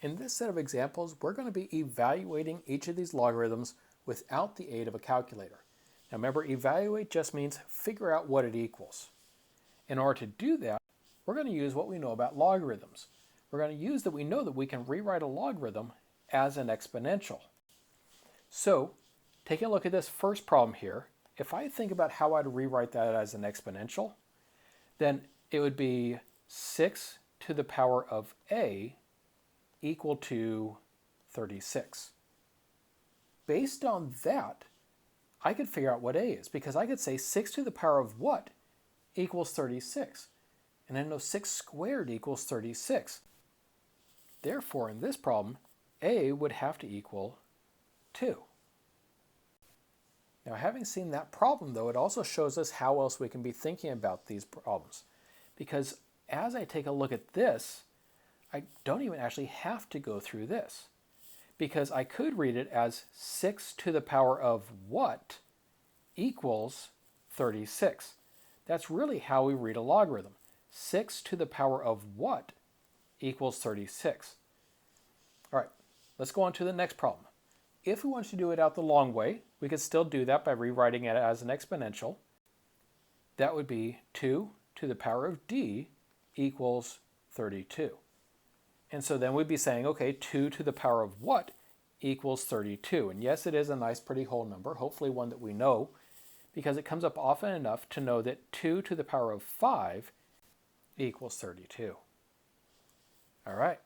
In this set of examples, we're going to be evaluating each of these logarithms without the aid of a calculator. Now remember, evaluate just means figure out what it equals. In order to do that, we're going to use what we know about logarithms. We're going to use that we know that we can rewrite a logarithm as an exponential. So, taking a look at this first problem here, if I think about how I'd rewrite that as an exponential, then it would be 6 to the power of a equal to 36. Based on that, I could figure out what a is, because I could say 6 to the power of what equals 36. And I know 6 squared equals 36. Therefore, in this problem, a would have to equal 2. Now, having seen that problem, though, it also shows us how else we can be thinking about these problems. Because as I take a look at this, I don't even actually have to go through this. Because I could read it as 6 to the power of what equals 36. That's really how we read a logarithm. 6 to the power of what equals 36. All right, let's go on to the next problem. If we want to do it out the long way, we could still do that by rewriting it as an exponential. That would be 2 to the power of d equals 32. And so then we'd be saying, okay, 2 to the power of what equals 32? And yes, it is a nice, pretty whole number, hopefully one that we know, because it comes up often enough to know that 2 to the power of 5 equals 32. All right,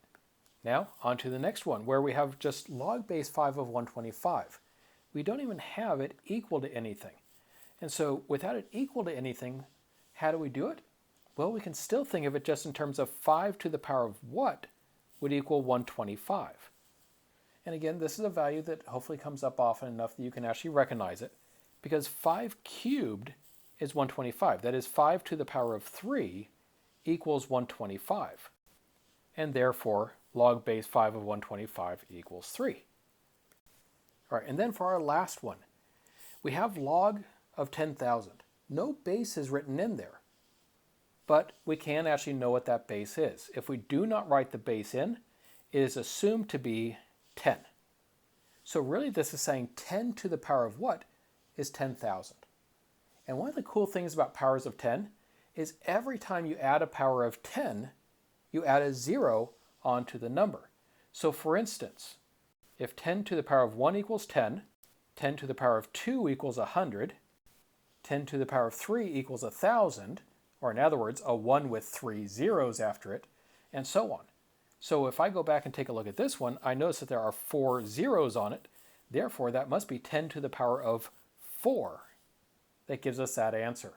now on to the next one, where we have just log base 5 of 125. We don't even have it equal to anything. And so without it equal to anything, how do we do it? Well, we can still think of it just in terms of 5 to the power of what would equal 125. And again, this is a value that hopefully comes up often enough that you can actually recognize it, because 5 cubed is 125. That is 5 to the power of 3 equals 125. And therefore, log base 5 of 125 equals 3. All right, and then for our last one, we have log of 10,000. No base is written in there, but we can actually know what that base is. If we do not write the base in, it is assumed to be 10. So really this is saying 10 to the power of what is 10,000. And one of the cool things about powers of 10 is every time you add a power of 10, you add a 0 onto the number. So for instance, if 10 to the power of 1 equals 10, 10 to the power of 2 equals 100, 10 to the power of 3 equals 1,000, or in other words, a 1 with 3 zeros after it, and so on. So if I go back and take a look at this one, I notice that there are 4 zeros on it. Therefore, that must be 10 to the power of 4. That gives us that answer.